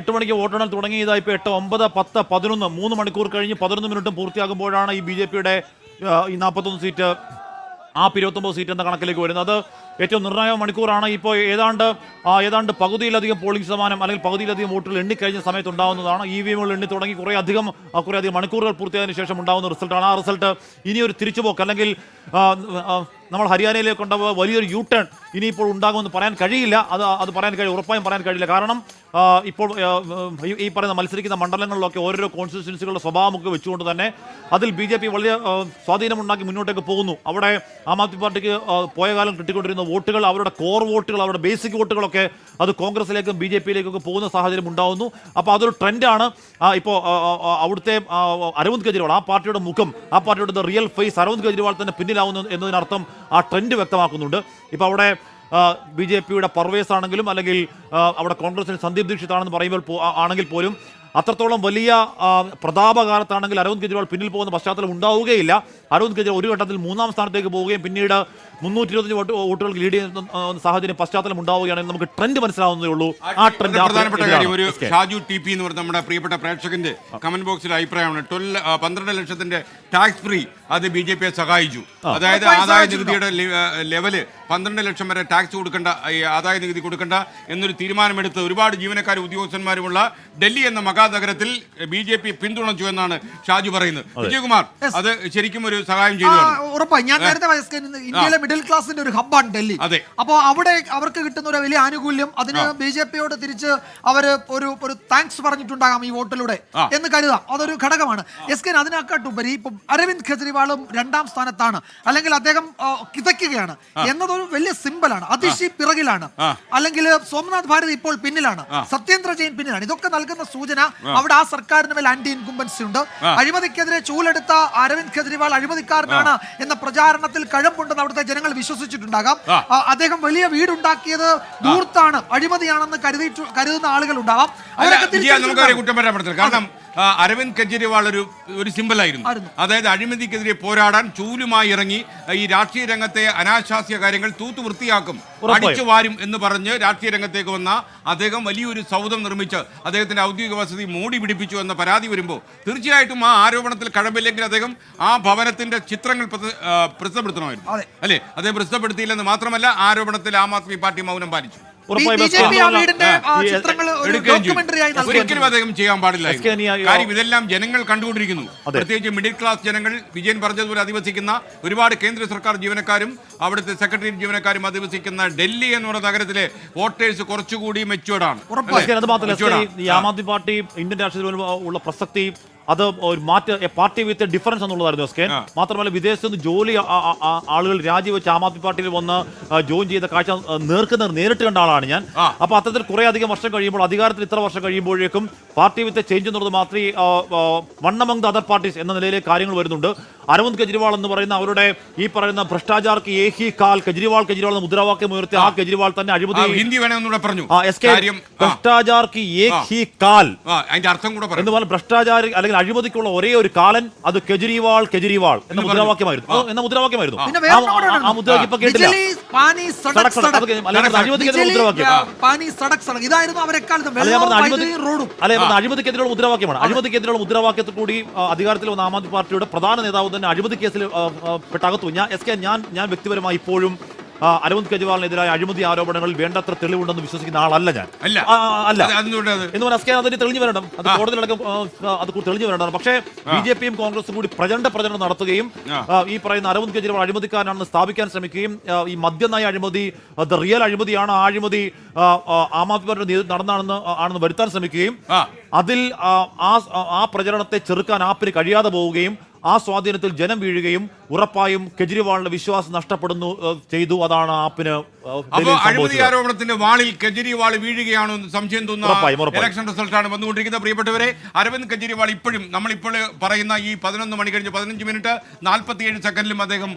8 മണിക്ക് വോട്ടെണ്ണൽ തുടങ്ങിയതായി ഇപ്പോൾ 8, 9, 10, 11 3 മണിക്കൂർ കഴിഞ്ഞ് 11 മിനിറ്റും പൂർത്തിയാകുമ്പോഴാണ് ഈ BJPയുടെ ഈ 41 സീറ്റ് 29 സീറ്റ് എന്ന കണക്കിലേക്ക് വരുന്നത്. ഏറ്റവും നിർണായക മണിക്കൂറാണ്. ഇപ്പോൾ ഏതാണ്ട് പകുതിയിലധികം പോളിംഗ് ശതമാനം അല്ലെങ്കിൽ പകുതിയിലധികം വോട്ടുകൾ എണ്ണിക്കഴിഞ്ഞ സമയത്ത് ഉണ്ടാകുന്നതാണ്. EVMകൾ എണ്ണി തുടങ്ങി കുറേയധികം മണിക്കൂറുകൾ പൂർത്തിയായതിനു ശേഷം ഉണ്ടാകുന്ന റിസൾട്ടാണ്. ആ റിസൾട്ട് ഇനിയൊരു തിരിച്ചുപോക്ക് അല്ലെങ്കിൽ നമ്മൾ ഹരിയാനയിലേക്ക് കൊണ്ടുപോയ വലിയൊരു U-ടേൺ ഇനിയിപ്പോൾ ഉണ്ടാകുമെന്ന് പറയാൻ കഴിയില്ല. അത് ഉറപ്പായും പറയാൻ കഴിയില്ല. കാരണം ഇപ്പോൾ ഈ പറയുന്ന മത്സരിക്കുന്ന മണ്ഡലങ്ങളിലൊക്കെ ഓരോരോ കോൺസ്റ്റിറ്റ്യുവൻസികളുടെ സ്വഭാവമൊക്കെ വെച്ചുകൊണ്ട് തന്നെ അതിൽ BJP വലിയ സ്വാധീനമുണ്ടാക്കി മുന്നോട്ടേക്ക് പോകുന്നു. അവിടെ ആം ആദ്മി പാർട്ടിക്ക് പോയ കാലം കിട്ടിക്കൊണ്ടിരുന്ന വോട്ടുകൾ, അവരുടെ കോർ വോട്ടുകൾ, അവരുടെ ബേസിക് വോട്ടുകളൊക്കെ അത് കോൺഗ്രസിലേക്കും BJPയിലേക്കൊക്കെ പോകുന്ന സാഹചര്യം ഉണ്ടാകുന്നു. അപ്പോൾ അതൊരു ട്രെൻഡാണ്. ഇപ്പോൾ അവിടുത്തെ അരവിന്ദ് കെജ്രിവാൾ, ആ പാർട്ടിയുടെ മുഖം, ആ പാർട്ടിയുടെ റിയൽ ഫേസ് അരവിന്ദ് കെജ്രിവാൾ തന്നെ പിന്നിലാവുന്നു എന്നതിനർത്ഥം ആ ട്രെൻഡ് വ്യക്തമാക്കുന്നുണ്ട്. ഇപ്പോൾ അവിടെ BJPയുടെ പർവേസ് ആണെങ്കിലും അല്ലെങ്കിൽ അവിടെ കോൺഗ്രസിന് സന്ദീപ് ദീക്ഷിത് ആണെന്ന് പറയുമ്പോൾ ആണെങ്കിൽ പോലും അത്രത്തോളം വലിയ പ്രതാപകാലത്താണെങ്കിൽ അരവിന്ദ് കെജ്രിവാൾ പിന്നിൽ പോകുന്ന പശ്ചാത്തലം ഉണ്ടാവുകയില്ല. അരവിന്ദ് കെജ്രിവാൾ ഒരു ഘട്ടത്തിൽ 3ാം സ്ഥാനത്തേക്ക് പോവുകയും പിന്നീട് 325 വോട്ടുകൾക്ക് ലീഡ് ചെയ്യുന്ന സാഹചര്യം പശ്ചാത്തലം ഉണ്ടാവുകയാണെങ്കിൽ നമുക്ക് ട്രെൻഡ് മനസ്സിലാവുന്നതേ ഉള്ളൂ. ആ ട്രെൻഡ് പ്രധാനപ്പെട്ട കാര്യം ഒരു ഷാജു TP എന്ന് പറഞ്ഞ നമ്മുടെ പ്രിയപ്പെട്ട പ്രേക്ഷകന്റെ കമന്റ് ബോക്സിൽ അഭിപ്രായമാണ്. 12 ലക്ഷത്തിന്റെ ടാക്സ് ഫ്രീ അത് BJPയെ സഹായിച്ചു. അതായത് ആദായ നികുതിയുടെ ലെവല് 12 ലക്ഷം വരെ ടാക്സ് കൊടുക്കേണ്ട, ആദായ നികുതി കൊടുക്കേണ്ട എന്നൊരു തീരുമാനമെടുത്ത് ഒരുപാട് ജീവനക്കാരും ഉദ്യോഗസ്ഥന്മാരുമുള്ള ഡൽഹി എന്ന മഹാനഗരത്തിൽ BJP പിന്തുണച്ചു എന്നാണ് ഷാജു പറയുന്നത്. വിജയകുമാർ, അത് ശരിക്കും ഒരു സഹായം ചെയ്തു. ഉറപ്പായി. ഞാൻ നേരത്തെ ഇന്ത്യയിലെ മിഡിൽ ക്ലാസിന്റെ ഒരു ഹബ്ബാണ് ഡൽഹി. അപ്പോൾ അവിടെ അവർക്ക് കിട്ടുന്ന ഒരു വലിയ ആനുകൂല്യം, അതിന് BJPയോട് തിരിച്ച് അവര് ഒരു താങ്ക്സ് പറഞ്ഞിട്ടുണ്ടാകാം ഈ വോട്ടിലൂടെ എന്ന് കരുതാം. അതൊരു ഘടകമാണ്. അതിനേക്കാട്ടുപരി ഇപ്പം അരവിന്ദ് കെജ്രിവാളും 2ാം സ്ഥാനത്താണ്, അല്ലെങ്കിൽ അദ്ദേഹം കിതയ്ക്കുകയാണ് എന്നതൊരു വലിയ സിമ്പലാണ്. അതിഷി പിറകിലാണ്, അല്ലെങ്കിൽ സോമനാഥ് ഭാരതി ഇപ്പോൾ പിന്നിലാണ്, സത്യേന്ദ്ര ജെയിൻ പിന്നിലാണ്. ഇതൊക്കെ നൽകുന്ന സൂചന അവിടെ ആ സർക്കാരിന് മേൽ ആന്റി ഇൻകുംബൻസി ഉണ്ട്. അഴിമതിക്കെതിരെ ചൂലെടുത്ത അരവിന്ദ് കെജ്രിവാൾ അഴിമതിക്കാരനാണ് എന്ന പ്രചാരണത്തിൽ കഴമ്പുണ്ടെന്ന് അവിടുത്തെ ജനങ്ങൾ വിശ്വസിച്ചിട്ടുണ്ടാകാം. അദ്ദേഹം വലിയ വീടുണ്ടാക്കിയത് ദൂർത്താണ്, അഴിമതിയാണെന്ന് കരുതുന്ന ആളുകൾ ഉണ്ടാവാം. കാരണം അരവിന്ദ് കെജ്രിവാൾ ഒരു സിമ്പലായിരുന്നു. അതായത് അഴിമതിക്കെതിരെ പോരാടാൻ ചൂലുമായി ഇറങ്ങി ഈ രാഷ്ട്രീയ രംഗത്തെ അനാശാസ്യ കാര്യങ്ങൾ തൂത്തു വൃത്തിയാക്കും, അടിച്ചു വാരും എന്ന് പറഞ്ഞ് രാഷ്ട്രീയ രംഗത്തേക്ക് വന്ന അദ്ദേഹം വലിയൊരു സൗധം നിർമ്മിച്ച് അദ്ദേഹത്തിന്റെ ഔദ്യോഗിക വസതി മൂടി പിടിപ്പിച്ചു എന്ന പരാതി വരുമ്പോൾ തീർച്ചയായിട്ടും ആ ആരോപണത്തിൽ കഴമ്പില്ലെങ്കിൽ അദ്ദേഹം ആ ഭവനത്തിന്റെ ചിത്രങ്ങൾ പ്രസിദ്ധപ്പെടുത്തണമായിരുന്നു, അല്ലെ? അദ്ദേഹം പ്രസിദ്ധപ്പെടുത്തിയില്ലെന്ന് മാത്രമല്ല, ആരോപണത്തിൽ ആം ആദ്മി പാർട്ടി മൗനം പാലിച്ചു. ഒരിക്കലും അദ്ദേഹം ചെയ്യാൻ പാടില്ല. കാര്യം ഇതെല്ലാം ജനങ്ങൾ കണ്ടുകൊണ്ടിരിക്കുന്നു. പ്രത്യേകിച്ച് മിഡിൽ ക്ലാസ് ജനങ്ങൾ, വിജയൻ പറഞ്ഞതുപോലെ അധിവസിക്കുന്ന ഒരുപാട് കേന്ദ്ര സർക്കാർ ജീവനക്കാരും അവിടുത്തെ സെക്രട്ടേറിയറ്റ് ജീവനക്കാരും അധിവസിക്കുന്ന ഡൽഹി എന്നുള്ള നഗരത്തിലെ വോട്ടേഴ്സ് കുറച്ചുകൂടി മെച്യൂർഡാണ്. അത് മാത്രമല്ല, ഈ ആം ആദ്മി പാർട്ടി ഇന്ത്യൻ രാഷ്ട്രീയത്തിൽ ഉള്ള പ്രസക്തി അത് ഒരു പാർട്ടി വിത്ത് ഡിഫറൻസ് എന്നുള്ളതായിരുന്നു എസ്കേൻ. മാത്രമല്ല, വിദേശത്ത് നിന്ന് ജോലി ആളുകൾ രാജിവെച്ച് ആം ആദ്മി പാർട്ടിയിൽ വന്ന് ജോയിൻ ചെയ്ത കാഴ്ച നേരിട്ട് കണ്ട ആളാണ് ഞാൻ. അപ്പോൾ അത്തരത്തിൽ കുറേ അധികം വർഷം കഴിയുമ്പോൾ, അധികാരത്തിൽ ഇത്ര വർഷം കഴിയുമ്പോഴേക്കും പാർട്ടി വിത്ത് ചേഞ്ച് എന്നുള്ളത് മാത്രമേ one among the other parties എന്ന നിലയിലേക്ക് കാര്യങ്ങൾ വരുന്നുണ്ട്. അരവിന്ദ് കെജ്രിവാൾ എന്ന് പറയുന്ന അവരുടെ ഈ പറയുന്ന ഭ്രഷ്ടാചാർക്ക് ഏഹി കാൽ, കെജ്രിവാൾ എന്ന മുദ്രാവാക്യം ഉയർത്തി ആ കെജ്രിവാൾ തന്നെ അഴിമതി ഭ്രഷ്ടാചാർക്ക് ഏഹി കാൽ എന്ന് പറഞ്ഞ ഭ്രഷ്ടാചാരി അല്ലെങ്കിൽ അഴിമതിക്കുള്ള ഒരേ ഒരു കാലൻ അത് കെജ്രിവാൾ എന്ന മുദ്രാവാക്യമായിരുന്നു. ആ മുദ്രാവാക്യം ഇപ്പൊ കേട്ടില്ല. അഴിമതിക്കെതിരെയുള്ള മുദ്രാവാക്യമാണ്. അഴിമതിക്കെതിരെയുള്ള മുദ്രാവാക്യത്തിൽ കൂടി അധികാരത്തിൽ വന്ന ആം ആദ്മി പാർട്ടിയുടെ പ്രധാന നേതാവ് തന്നെ അഴിമതി കേസിൽ പെട്ടകത്തു. ഞാൻ വ്യക്തിപരമായി ഇപ്പോഴും അരവിന്ദ് കെജ്രിവാളിനെതിരായ അഴിമതി ആരോപണങ്ങളിൽ വേണ്ടത്ര തെളിവുണ്ടെന്ന് വിശ്വസിക്കുന്ന ആളല്ല ഞാൻ. എന്ന് പറഞ്ഞാൽ അതിന് തെളിഞ്ഞു വരണം, അത് കോടതിയിലടക്കം അത് തെളിഞ്ഞു വരേണ്ടതാണ്. പക്ഷേ BJPയും കോൺഗ്രസും കൂടി പ്രചരണം നടത്തുകയും ഈ പറയുന്ന അരവിന്ദ് കെജ്രിവാൾ അഴിമതിക്കാരനാണെന്ന് സ്ഥാപിക്കാൻ ശ്രമിക്കുകയും ഈ മദ്യനയ അഴിമതി ദ റിയൽ അഴിമതിയാണ്, ആ അഴിമതി ആം ആദ്മി പാർട്ടി ആണെന്ന് വരുത്താൻ ശ്രമിക്കുകയും അതിൽ ആ പ്രചരണത്തെ ചെറുക്കാൻ ആപ്പിന് കഴിയാതെ പോവുകയും ആ സ്വാധീനത്തിൽ ജനം വീഴുകയും ഉറപ്പായും കെജ്രിവാളിന്റെ വിശ്വാസം നഷ്ടപ്പെടുന്നു ചെയ്തു. അതാണ് ആപ്പിന് അഴിമതി ആരോപണത്തിന്റെ വാളിൽ കെജ്രിവാൾ വീഴുകയാണോ എന്ന് സംശയം തോന്നുന്നു. ഇലക്ഷൻ റിസൾട്ടാണ് വന്നുകൊണ്ടിരിക്കുന്നത്. പ്രിയപ്പെട്ടവരെ, അരവിന്ദ് കെജ്രിവാൾ നമ്മളിപ്പോൾ പറയുന്ന ഈ 11 മണി കഴിഞ്ഞ് 15 മിനിറ്റ് 47 സെക്കൻഡിലും അദ്ദേഹം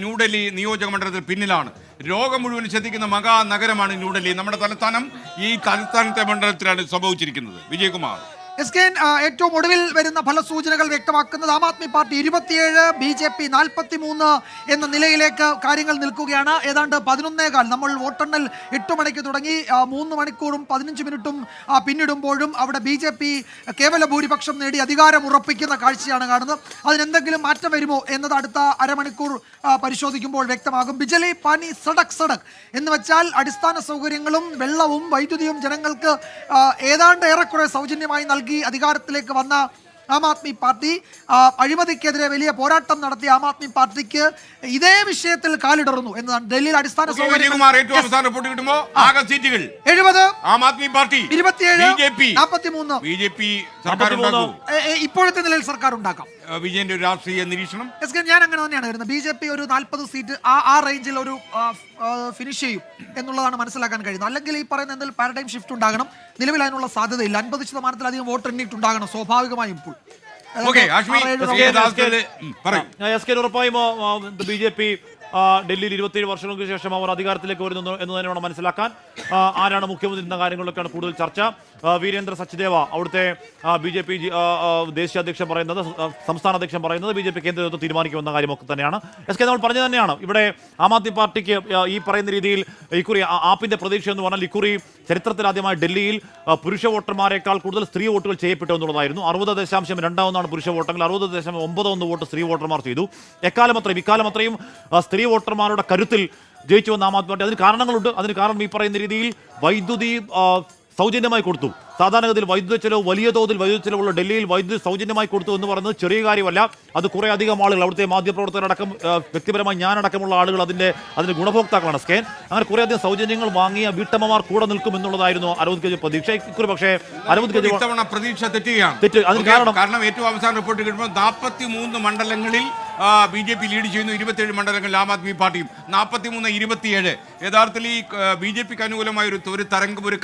ന്യൂഡൽഹി നിയോജക മണ്ഡലത്തിൽ പിന്നിലാണ്. ലോകം മുഴുവൻ ശ്രദ്ധിക്കുന്ന മഹാനഗരമാണ് ന്യൂഡൽഹി. നമ്മുടെ തലസ്ഥാനം ഈ തലസ്ഥാനത്തെ മണ്ഡലത്തിലാണ് സംഭവിച്ചിരിക്കുന്നത്. വിജയകുമാർ. എസ്കെൻ ഏറ്റവും ഒടുവിൽ വരുന്ന ഫലസൂചനകൾ വ്യക്തമാക്കുന്നത് ആം ആദ്മി പാർട്ടി 27, BJP 43 എന്ന നിലയിലേക്ക് കാര്യങ്ങൾ നിൽക്കുകയാണ്. ഏതാണ്ട് 11:15 നമ്മൾ വോട്ടെണ്ണൽ 8 മണിക്ക് തുടങ്ങി 3 മണിക്കൂറും 15 മിനിറ്റും പിന്നിടുമ്പോഴും അവിടെ BJP കേവല ഭൂരിപക്ഷം നേടി അധികാരം ഉറപ്പിക്കുന്ന കാഴ്ചയാണ് കാണുന്നത്. അതിനെന്തെങ്കിലും മാറ്റം വരുമോ എന്നത് അടുത്ത അരമണിക്കൂർ പരിശോധിക്കുമ്പോൾ വ്യക്തമാകും. ബിജലി പാനി സടക് സടക് എന്ന് വെച്ചാൽ അടിസ്ഥാന സൗകര്യങ്ങളും വെള്ളവും വൈദ്യുതിയും ജനങ്ങൾക്ക് ഏതാണ്ട് ഏറെക്കുറെ സൗജന്യമായി നൽകി അധികാരത്തിലേക്ക് വന്ന ആം ആദ്മി പാർട്ടി അഴിമതിക്കെതിരെ വലിയ പോരാട്ടം നടത്തിയ ആം ആദ്മി പാർട്ടിക്ക് ഇതേ വിഷയത്തിൽ കാലിടറുന്നു എന്നതാണ്. ഡൽഹിയിൽ അടിസ്ഥാന സൗകര്യങ്ങൾ 70, ആം ആദ്മി പാർട്ടി 27, 43. ഇപ്പോഴത്തെ നിലയിൽ സർക്കാർ ഉണ്ടാക്കാം. വിജയന്റെ ഒരു രാഷ്ട്രീയ നിരീക്ഷണം ഞാൻ അങ്ങനെ തന്നെയാണ് വരുന്നത്. BJP ഒരു 40 സീറ്റ് ആ റേഞ്ചിൽ ഒരു ഫിനിഷ് ചെയ്യും എന്നുള്ളതാണ് മനസ്സിലാക്കാൻ കഴിയുന്നത്. അല്ലെങ്കിൽ ഈ പറയുന്ന എന്തെങ്കിലും പാരഡൈം ഷിഫ്റ്റ് ഉണ്ടാകണം. നിലവിൽ അതിനുള്ള സാധ്യതയില്ല. 50% വോട്ട് എണ്ണിയിട്ടുണ്ടാകണം സ്വാഭാവികമായും. ഇപ്പോൾ ഉറപ്പായും BJP ഡൽഹിയിൽ 27 വർഷങ്ങൾക്ക് ശേഷം അവർ അധികാരത്തിലേക്ക് വരുന്നു എന്ന് തന്നെ വേണം മനസ്സിലാക്കാൻ. ആരാണ് മുഖ്യമന്ത്രി എന്ന കാര്യങ്ങളിലൊക്കെയാണ് കൂടുതൽ ചർച്ച. വീരേന്ദ്ര സച്ദേവ അവിടുത്തെ BJP ദേശീയ അധ്യക്ഷൻ പറയുന്നത്, സംസ്ഥാന അധ്യക്ഷൻ പറയുന്നത് BJP കേന്ദ്ര നേതൃത്വം തീരുമാനിക്കുമെന്ന കാര്യമൊക്കെ തന്നെയാണ്. നമ്മൾ പറഞ്ഞു തന്നെയാണ് ഇവിടെ ആം ആദ്മി പാർട്ടിക്ക് ഈ പറയുന്ന രീതിയിൽ ഇക്കുറി ആപ്പിന്റെ പ്രതീക്ഷ എന്ന് പറഞ്ഞാൽ ഇക്കുറി ചരിത്രത്തിലാദ്യമായി ഡൽഹിയിൽ പുരുഷ വോട്ടർമാരെക്കാൾ കൂടുതൽ സ്ത്രീ വോട്ടുകൾ ചെയ്യപ്പെട്ടു എന്നുള്ളതായിരുന്നു. 60.2 പുരുഷ വോട്ടെങ്കിൽ 60.91 വോട്ട് സ്ത്രീ വോട്ടർമാർ ചെയ്തു. ഇക്കാലം അത്രയും സ്ത്രീ വോട്ടർമാരുടെ കരുത്തിൽ ജയിച്ചു വന്ന ആം ആദ്മി പാർട്ടി. അതിന് കാരണങ്ങളുണ്ട്. അതിന് കാരണം ഈ പറയുന്ന രീതിയിൽ വൈദ്യുതി സൗജന്യമായി കൊടുത്തു. സാധാരണഗതിയിൽ വൈദ്യുത ചെലവ്, വലിയ തോതിൽ വൈദ്യുത ചെലവുള്ള ഡൽഹിയിൽ വൈദ്യുതി സൗജന്യമായി കൊടുത്തു എന്ന് പറയുന്നത് ചെറിയ കാര്യമല്ല. അത് കുറേ അധികം ആളുകൾ, അവിടുത്തെ മാധ്യമപ്രവർത്തകരടക്കം വ്യക്തിപരമായി ഞാനടക്കമുള്ള ആളുകൾ അതിന്റെ ഗുണഭോക്താക്കളാണ്. സ്കേൻ അങ്ങനെ കുറേ അധികം സൗജന്യങ്ങൾ വാങ്ങിയ വീട്ടമ്മമാർ കൂടെ നിൽക്കും എന്നുള്ളതായിരുന്നു അരവിന്ദ് കെജ്രിവാൾ പ്രതീക്ഷ. ഇക്കുറി പക്ഷേ അരവിന്ദ് കെജ്രിവാൾ പ്രതീക്ഷ തെറ്റുകയാണ്. അതിന് കാരണം ഏറ്റവും അവസാന റിപ്പോർട്ട് കിട്ടുമ്പോൾ 43 മണ്ഡലങ്ങളിൽ BJP ലീഡ് ചെയ്യുന്നു. 27 മണ്ഡലങ്ങളിൽ ആം ആദ്മി പാർട്ടിയും 43-27. യഥാർത്ഥത്തിൽ ഈ BJPക്ക് അനുകൂലമായ ഒരു തരംഗം, ഒരു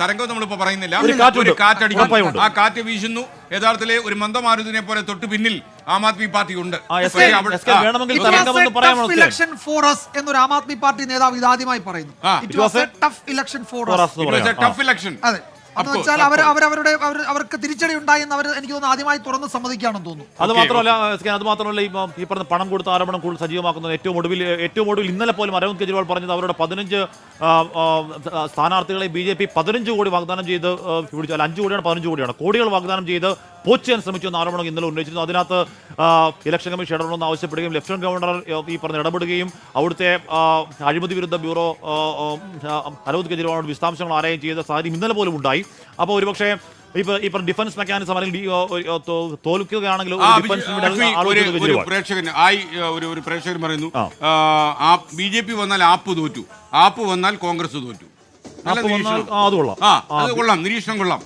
തരംഗം നമ്മളിപ്പോ പറയുന്നില്ല, ഒരു കാറ്റടിക്കും. ആ കാറ്റ് വീശുന്നു. യഥാർത്ഥത്തിലെ ഒരു മന്ദമാരുതിനെ പോലെ തൊട്ട് പിന്നിൽ ആം ആദ്മി പാർട്ടി ഉണ്ട്. എന്നൊരു ആം ആദ്മി പാർട്ടി നേതാവ് ഇതാദ്യമായി പറയുന്നു. എന്ന് വെച്ചാൽ അവർക്ക് തിരിച്ചടി ഉണ്ടായെന്ന് എനിക്ക് തോന്നുന്നു ആദ്യമായി തുറന്ന് സമ്മതിക്കുകയാണെന്ന് തോന്നുന്നു. അത് മാത്രമല്ല ഈ പറഞ്ഞ പണം കൊടുത്ത ആരോപണം കൂടുതൽ സജീവമാക്കുന്നത് ഏറ്റവും ഒടുവിൽ ഇന്നലെ പോലും അരവിന്ദ് കെജ്രിവാൾ പറഞ്ഞത് അവരുടെ 15 സ്ഥാനാർത്ഥികളെ BJP 15 കോടി വാഗ്ദാനം ചെയ്ത് 5 കോടിയാണ് 15 കോടിയാണ് കോടികൾ വാഗ്ദാനം ചെയ്ത് പോച്ചാൻ ശ്രമിച്ചു എന്ന ആരോപണം ഇന്നലെ ഉന്നയിച്ചിരുന്നു. അതിനകത്ത് ഇലക്ഷൻ കമ്മീഷൻ ഇടപെടണമെന്ന് ആവശ്യപ്പെടുകയും ലഫ്റ്റനന്റ് ഗവർണർ ഈ പറഞ്ഞ ഇടപെടുകയും അവിടുത്തെ അഴിമതി വിരുദ്ധ ബ്യൂറോ അരവിന്ദ് കെജ്രിവാളോട് വിശദാംശങ്ങൾ ആരായും ചെയ്ത സാഹചര്യം ഇന്നലെ പോലും ഉണ്ടായി. അപ്പോൾ ഒരുപക്ഷേ ഇപ്പൊ ഡിഫൻസ് മെക്കാനിസം അല്ലെങ്കിൽ തോൽക്കുകയാണെങ്കിൽ ഒരു പ്രേക്ഷകൻ പറയുന്നു BJP വന്നാൽ ആപ്പ് തോറ്റു, ആപ്പ് വന്നാൽ കോൺഗ്രസ് തോറ്റു. നിരീക്ഷണം കൊള്ളാം.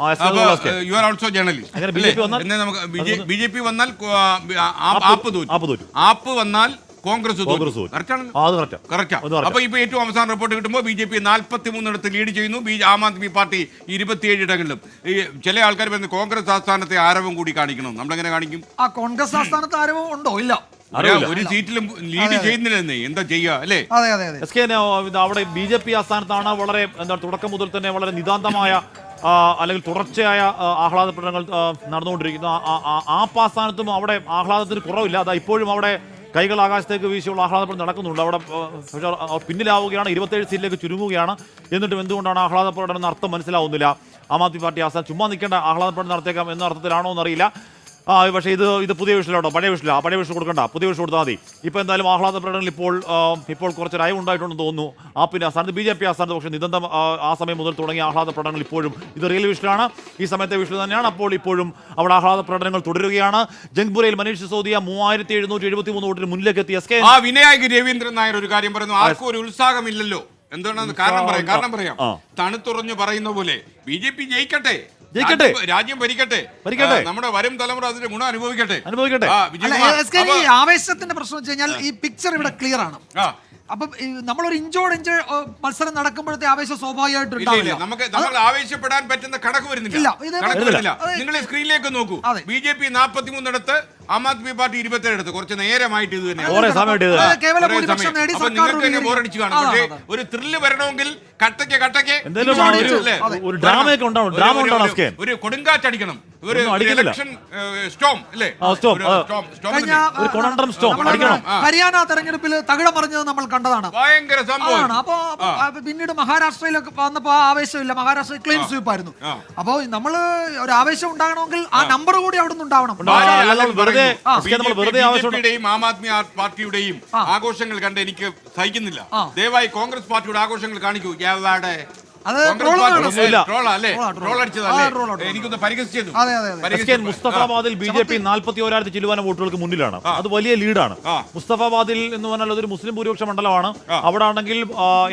You are also journalist. BJP വന്നാൽ ആപ്പ് തോറ്റു, ആപ്പ് വന്നാൽ കോൺഗ്രസ് അപ്പൊ ഇപ്പൊ ഏറ്റവും അവസാന റിപ്പോർട്ട് കിട്ടുമ്പോൾ BJP 43 ലീഡ് ചെയ്യുന്നു. ആം ആദ്മി പാർട്ടി 27 ഇടങ്ങളിലും. ഈ ചില ആൾക്കാർ പറയുന്നത് കോൺഗ്രസ് ആസ്ഥാനത്തെ ആരവം കൂടി കാണിക്കണം. നമ്മളെങ്ങനെ കാണിക്കും? കോൺഗ്രസ് ആസ്ഥാനത്ത് ആരവം ഉണ്ടോ? ഇല്ല, ഒരു സീറ്റിലും ലീഡ് ചെയ്യുന്നില്ലെന്നേ. എന്താ ചെയ്യുക അല്ലേ? അവിടെ BJP ആസ്ഥാനത്താണ് വളരെ തുടക്കം മുതൽ തന്നെ വളരെ നിതാന്തമായ അല്ലെങ്കിൽ തുടർച്ചയായ ആഹ്ലാദ പ്രകടനങ്ങൾ നടന്നുകൊണ്ടിരിക്കുന്നു. ആപ്പ് ആസ്ഥാനത്തും അവിടെ ആഹ്ലാദത്തിന് കുറവില്ല. അതാ ഇപ്പോഴും അവിടെ കൈകൾ ആകാശത്തേക്ക് വീശിയുള്ള ആഹ്ലാദപ്രകടനം നടക്കുന്നുണ്ട്. അവിടെ പിന്നിലാവുകയാണ്, 27 സീറ്റിലേക്ക് ചുരുങ്ങുകയാണ്. എന്നിട്ടും എന്തുകൊണ്ടാണ് ആഹ്ലാദ പ്രകടനം എന്ന അർത്ഥം മനസ്സിലാവുന്നില്ല. ആം ആദ്മി പാർട്ടി ആസ്ഥാനം ചുമ്മാ നിൽക്കേണ്ട, ആഹ്ലാദ പ്രകടനം നടത്തിയേക്കാം എന്ന അർത്ഥത്തിലാണോ എന്നറിയില്ല. പക്ഷേ ഇത് പുതിയ വിഷയമാണോ? പഴയ വിഷയം കൊടുക്കണ്ട, പുതിയ വിഷയം കൊടുത്താൽ മതി. ഇപ്പോൾ എന്തായാലും ആഹ്ലാദ പ്രകടനങ്ങൾ ഇപ്പോൾ കുറച്ച് അയവുണ്ടായിട്ടുണ്ടെന്ന് തോന്നുന്നു. ആപ്പിൻ്റെ ആസ്ഥാനത്ത് BJP ആസ്ഥാനത്ത് പക്ഷേ നിതന്തം ആ സമയം മുതൽ തുടങ്ങിയ ആഹ്ലാദ പ്രകടനങ്ങൾ ഇപ്പോഴും ഇത് റിയൽ വിഷയമാണ്. ഈ സമയത്തെ വിഷയം തന്നെയാണ്. അപ്പോൾ ഇപ്പോഴും അവിടെ ആഹ്ലാദ പ്രകടനങ്ങൾ തുടരുകയാണ്. ജംഗ്പൂരിൽ മനീഷ് സിസോദിയ 3773 വോട്ടിന് മുന്നിലേക്ക് എത്തിയ വിനായക് രവീന്ദ്രൻ നായർ ഒരു കാര്യം പറയുന്നു. ആർക്കും ഒരു ഉത്സാഹമില്ലല്ലോ. എന്തുകൊണ്ടാണ്? കാരണം പറയാം. തണുത്തുറഞ്ഞു പറയുന്ന പോലെ BJP ജയിക്കട്ടെ, രാജ്യം ഭരിക്കട്ടെ, നമ്മുടെ വരും തലമുറ അതിന്റെ ഗുണം അനുഭവിക്കട്ടെ. ആവേശത്തിന്റെ പ്രശ്നം വെച്ച് കഴിഞ്ഞാൽ ഈ പിക്ചർ ഇവിടെ ക്ലിയർ ആണ്. അപ്പം നമ്മളൊരു ഇഞ്ചോടിഞ്ച് മത്സരം നടക്കുമ്പോഴത്തെ ആവേശം സ്വാഭാവികമായിട്ട് നമ്മൾ ആവേശപ്പെടാൻ പറ്റുന്ന കണക്ക് വരുന്നില്ല. നിങ്ങൾ സ്ക്രീനിലേക്ക് നോക്കൂ. BJP 43 ഇടത്ത്, ആം ആദ്മി പാർട്ടി 27 എടുത്ത്. കുറച്ച് നേരമായിട്ട് ഇത് തന്നെ ബോറടിച്ചു കാണും. പക്ഷേ ഒരു ത്രില്ല് വരണമെങ്കിൽ കട്ടയ്ക്ക് ഒരു കൊടുങ്കാറ്റടിക്കണം. ഒരു അടിക്കുന്നില്ല. ഇലക്ഷൻ സ്റ്റോം അല്ലേ? സ്റ്റോം, ഒരു സ്റ്റോം കഴിഞ്ഞ ഒരു കൊണണ്ടം സ്റ്റോം നമ്മള് അടിക്കണം. ഹരിയാന തെരഞ്ഞെടുപ്പിൽ തകിടം പറഞ്ഞത് നമ്മൾ കണ്ടതാണ്. ഭയങ്കര സംഭവം. അതാണ്. അപ്പൊ പിന്നീട് മഹാരാഷ്ട്രയിലൊക്കെ വന്നപ്പോ ആവേശമില്ല, മഹാരാഷ്ട്ര ക്ലീൻ സ്വീപ്പ് ആയിരുന്നു. അപ്പൊ നമ്മള് ഒരു ആവേശം ഉണ്ടാകണമെങ്കിൽ ആ നമ്പർ കൂടി അവിടെ നിന്ന് ഉണ്ടാവണം. ബിജെപിയുടെയും ആം ആദ്മി പാർട്ടിയുടെയും ആഘോഷങ്ങൾ കണ്ട് എനിക്ക് സഹിക്കുന്നില്ല. ദയവായി കോൺഗ്രസ് പാർട്ടിയുടെ ആഘോഷങ്ങൾ കാണിക്കൂ. അത് എനിക്കൊന്ന് പരിഹസിച്ചു. മുസ്തഫാബാദിൽ BJP 41,000 ചില്ലുവാന വോട്ടുകൾക്ക് മുന്നിലാണ്. അത് വലിയ ലീഡാണ്. മുസ്തഫാബാദിൽ എന്ന് പറഞ്ഞാൽ അതൊരു മുസ്ലിം ഭൂരിപക്ഷ മണ്ഡലമാണ്. അവിടെ ആണെങ്കിൽ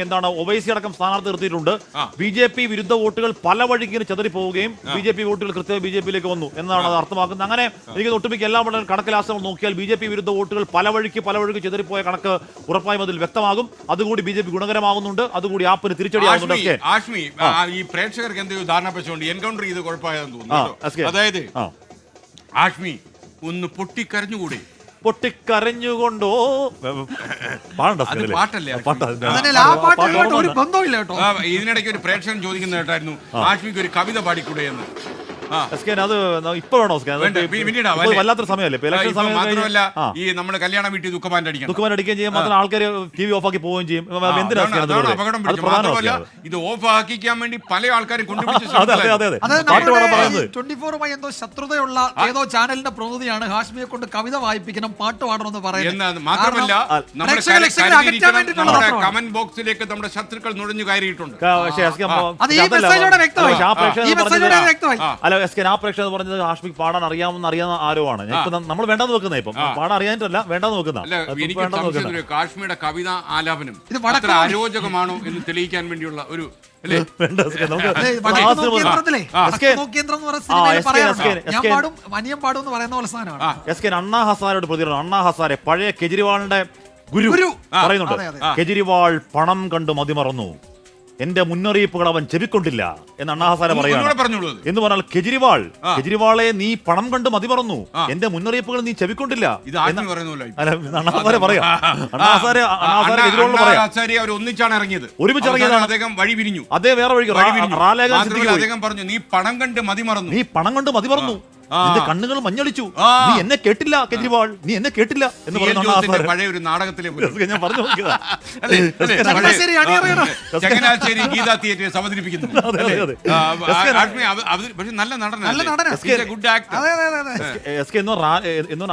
എന്താണ് ഒവൈസി അടക്കം സ്ഥാനാർത്ഥി നിർത്തിയിട്ടുണ്ട്. BJP വിരുദ്ധ വോട്ടുകൾ പല വഴിക്ക് ചെതറിപ്പോവുകയും BJP വോട്ടുകൾ കൃത്യമായി BJPയിലേക്ക് വന്നു എന്നാണ് അത് അർത്ഥമാക്കുന്നത്. അങ്ങനെ എനിക്ക് ഒട്ടുമിക്ക എല്ലാ മണ്ഡലം കണക്കിലാശങ്ങൾ നോക്കിയാൽ BJP വിരുദ്ധ വോട്ടുകൾ പല വഴിക്ക് ചെതറിപ്പോയ കണക്ക് ഉറപ്പായും അതിൽ വ്യക്തമാകും. അതുകൂടി BJP ഗുണകരമാകുന്നുണ്ട്. അതുകൂടി ആപ്പിന് തിരിച്ചടിയാകുന്നുണ്ട്. ഈ പ്രേക്ഷകർക്ക് എന്തെങ്കിലും ധാരണ വെച്ചുകൊണ്ട് എൻകൗണ്ടർ ചെയ്ത് കുഴപ്പമായെന്ന് തോന്നുന്നു. അതായത് ആഷ്മി ഒന്ന് പൊട്ടിക്കരഞ്ഞുകൂടെ? പൊട്ടിക്കരഞ്ഞുകൊണ്ടോ പാട്ടല്ലേ? ഇതിനിടയ്ക്ക് ഒരു പ്രേക്ഷകൻ ചോദിക്കുന്ന കേട്ടായിരുന്നു, ആഷ്മിക്ക് ഒരു കവിത പാടിക്കൂടെ എന്ന്. അത് ഇപ്പൊ വേണോ? വല്ലാത്തൊരു സമയമല്ലേ മാത്രമല്ല ഈ നമ്മള് കല്യാണ വീട്ടിൽ ദുഃഖമാൻ അടിക്കുകയും ചെയ്യും. മാത്രം ആൾക്കാർ TV ഓഫ് ആക്കി പോവുകയും ചെയ്യും. അപകടം പിടിച്ചു. മാത്രമല്ല ഇത് ഓഫ് ആക്കിക്കാൻ വേണ്ടി പല ആൾക്കാരും കൊണ്ടുപിടിച്ച് 24മായി എന്തോ ശത്രുതയുള്ള ഏതോ ചാനലിന്റെ പ്രതിനിധിയാണ് ഹാഷ്മിയെ കൊണ്ട് കവിത വായിപ്പിക്കണം, പാട്ട് പാടണമെന്ന് പറയുന്നത്. മാത്രമല്ല നമ്മുടെ കമന്റ് ബോക്സിലേക്ക് നമ്മുടെ ശത്രുക്കൾ നുഴഞ്ഞു കയറിയിട്ടുണ്ട്. ആ പ്രേക്ഷകർ പറഞ്ഞത് ഹാഷ്മിക്ക് പാടാൻ അറിയാവുന്ന ആരോ ആണ്. നമ്മൾ വേണ്ടെന്ന് വെക്കുന്ന ഇപ്പം പാടാൻ അറിയാനിട്ടല്ല വേണ്ടെന്ന് വെക്കുന്ന കാശ്മീരുടെ കവിത ആലാപനം ഇത് വളരെ അരോചകമാണോ എന്ന് തെളിയിക്കാൻ വേണ്ടിയുള്ള ഒരു അണ്ണാ ഹസാരോട് പ്രതികരണം. അണ്ണാ ഹസാരെ പഴയ കെജ്രിവാളിന്റെ ഗുരു പറയുന്നുണ്ട്. കെജ്രിവാൾ പണം കണ്ട് മതിമറന്നു, എന്റെ മുന്നറിയിപ്പുകൾ അവൻ ചെവിക്കൊണ്ടില്ല എന്ന് അണ്ണാ ഹസാരെ പറയുകയാണ്. എന്ന് പറഞ്ഞാൽ കെജ്രിവാളെ നീ പണം കണ്ട് മതിമറന്നു, എന്റെ മുന്നറിയിപ്പുകൾ നീ ചെവിക്കൊണ്ടില്ല അണ്ണാ ഹസാരെ പറയാം. ഒന്നിച്ചാണ് ഇറങ്ങിയത്, ഒരുമിച്ച് ഇറങ്ങിയതാണ്. അദ്ദേഹം വഴി പിരിഞ്ഞു. അതേ വേറെ വഴി അദ്ദേഹം പറഞ്ഞു, നീ പണം കണ്ട് മതിമറന്നു, നിന്റെ കണ്ണുകൾ മഞ്ഞളിച്ചു, നീ എന്നെ കേട്ടില്ല കെജ്രിവാൾ, നീ എന്നെ കേട്ടില്ല എന്ന് പറയുന്ന പഴയ ഒരു നാടകത്തിലെ ഞാൻ പറഞ്ഞു നോക്കിയതാ. ചങ്ങനാശ്ശേരി ഗീതാ തിയേറ്റേഴ്സ് അവതരിപ്പിക്കുന്നു. പക്ഷെ നല്ല നടൻ, ഗുഡ് ആക്ടർ.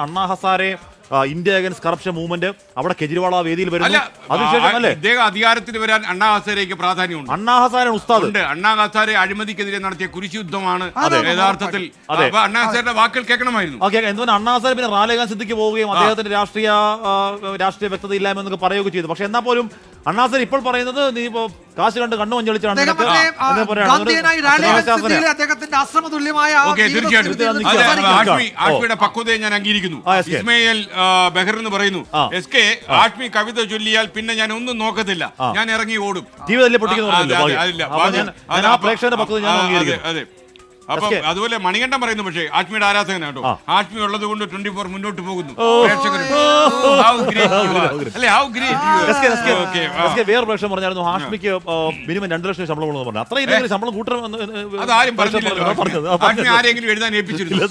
അണ്ണാ Hazare India against corruption movement അവിടെ കെജ്രിവാൾ ആ വേദിയിൽ വരുന്നു. അതിനുശേഷം അല്ലേ ഇദ്ദേഹം അധികാരത്തിൽ വരാൻ അണ്ണാ ഹസാരേക്ക് പ്രാധാന്യമുണ്ട്. അണ്ണാ ഹസാരെ ഉസ്താദ് അണ്ണാ ഹസാരെ അഴിമതിക്കെതിരെ നടത്തിയ കുരിശുദ്ധമാണ് യഥാർത്ഥത്തിൽ. അണ്ണാ ഹസാരുടെ വാക്കുകൾ കേൾക്കണമായിരുന്നു. എന്തുകൊണ്ട് അണ്ണാ ഹസാരെ പിന്നെ റാലേഖാൻ സിദ്ദിഖ് പോവുകയും അദ്ദേഹത്തിന്റെ രാഷ്ട്രീയ വ്യക്തത ഇല്ലായ്മ എന്നൊക്കെ പറയുകയൊക്കെ ചെയ്തു. പക്ഷെ എന്നാൽ പോലും അണ്ണാ ഹസാരെ ഇപ്പോൾ പറയുന്നത് നീ ഇപ്പോ കാശ് കണ്ട് കണ്ണു മഞ്ഞളിച്ചാണ്. പക്വതയെ ഞാൻ അംഗീകരിക്കുന്നു. ഇസ്മയിൽ ബഹർ എന്ന് പറയുന്നു, SK ആഷ്മി കവിത ചൊല്ലിയാൽ പിന്നെ ഞാൻ ഒന്നും നോക്കത്തില്ല, ഞാൻ ഇറങ്ങി ഓടും. അതെ. അപ്പൊ അതുപോലെ മണികണ്ഠൻ പറയുന്നു, പക്ഷേ ആഷ്മിയുടെ ആരാധകൻ കേട്ടോ. ആഷ്മി ഉള്ളത് കൊണ്ട് 24 മുന്നോട്ട് പോകുന്നു. വേറെ പ്രേക്ഷകൻ പറഞ്ഞായിരുന്നു ഹാഷ്മിക്ക് മിനിമം 2 ലക്ഷം ശമ്പളം പറഞ്ഞു. അത്രയും ശമ്പളം ആരെങ്കിലും എഴുതാൻ ഏൽപ്പിച്ചിട്ടില്ല,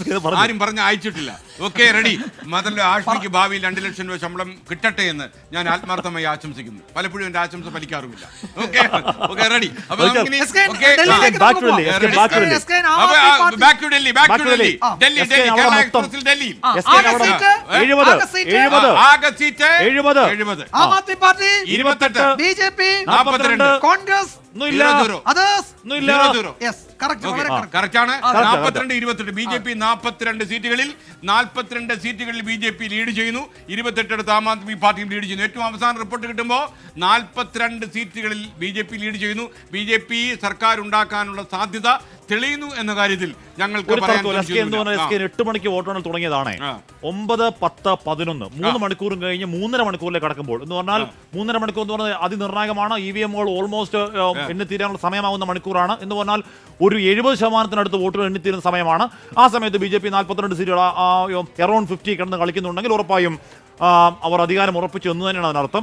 ആരും പറഞ്ഞ് അയച്ചിട്ടില്ല. Okay, ready. മാത്രമല്ല ആഷ്മിക്ക് ഭാവിയിൽ 2 ലക്ഷം രൂപ ശമ്പളം കിട്ടട്ടെ എന്ന് ഞാൻ ആത്മാർത്ഥമായി ആശംസിക്കുന്നു. പലപ്പോഴും എന്റെ ആശംസ ഫലിക്കാറുമില്ല. Okay, ready. അപ്പൊ back to Delhi. Delhi. Kerala Express Delhi. ആകെ seat 70. Aam Aadmi party 28, BJP 42, Congress ഒന്നുമില്ല. കറക്റ്റ് ആണ്. 42-22 BJP 42 സീറ്റുകളിൽ 42 സീറ്റുകളിൽ BJP ലീഡ് ചെയ്യുന്നു. 28 ആം ആദ്മി പാർട്ടിയും ലീഡ് ചെയ്യുന്നു. ഏറ്റവും അവസാന റിപ്പോർട്ട് കിട്ടുമ്പോൾ 42 സീറ്റുകളിൽ BJP ലീഡ് ചെയ്യുന്നു. BJP സർക്കാർ ഉണ്ടാക്കാനുള്ള സാധ്യത തെളിയുന്നു എന്ന കാര്യത്തിൽ ഞങ്ങൾക്ക് 8 മണിക്ക് വോട്ടെണ്ണൽ തുടങ്ങിയതാണ്. 9, 10, 11 3 മണിക്കൂറും കഴിഞ്ഞ് 3.5 മണിക്കൂറിലേക്ക് കടക്കുമ്പോൾ എന്ന് പറഞ്ഞാൽ 3.5 മണിക്കൂർ എന്ന് പറഞ്ഞാൽ അതിനിർണായകമാണ്. EVMകൾ ഓൾമോസ്റ്റ് എണ്ണിത്തീരാനുള്ള സമയമാകുന്ന മണിക്കൂറാണ്. എന്ന് പറഞ്ഞാൽ ഒരു 70% വോട്ടുകൾ എണ്ണിത്തീരുന്ന സമയമാണ്. ആ സമയത്ത് BJP 42 സീറ്റുകൾ അറൌണ്ട് 50 കിടന്ന് കളിക്കുന്നുണ്ടെങ്കിൽ ഉറപ്പായും അവർ അധികാരം ഉറപ്പിച്ചു എന്ന് തന്നെയാണ് അതിനർത്ഥം.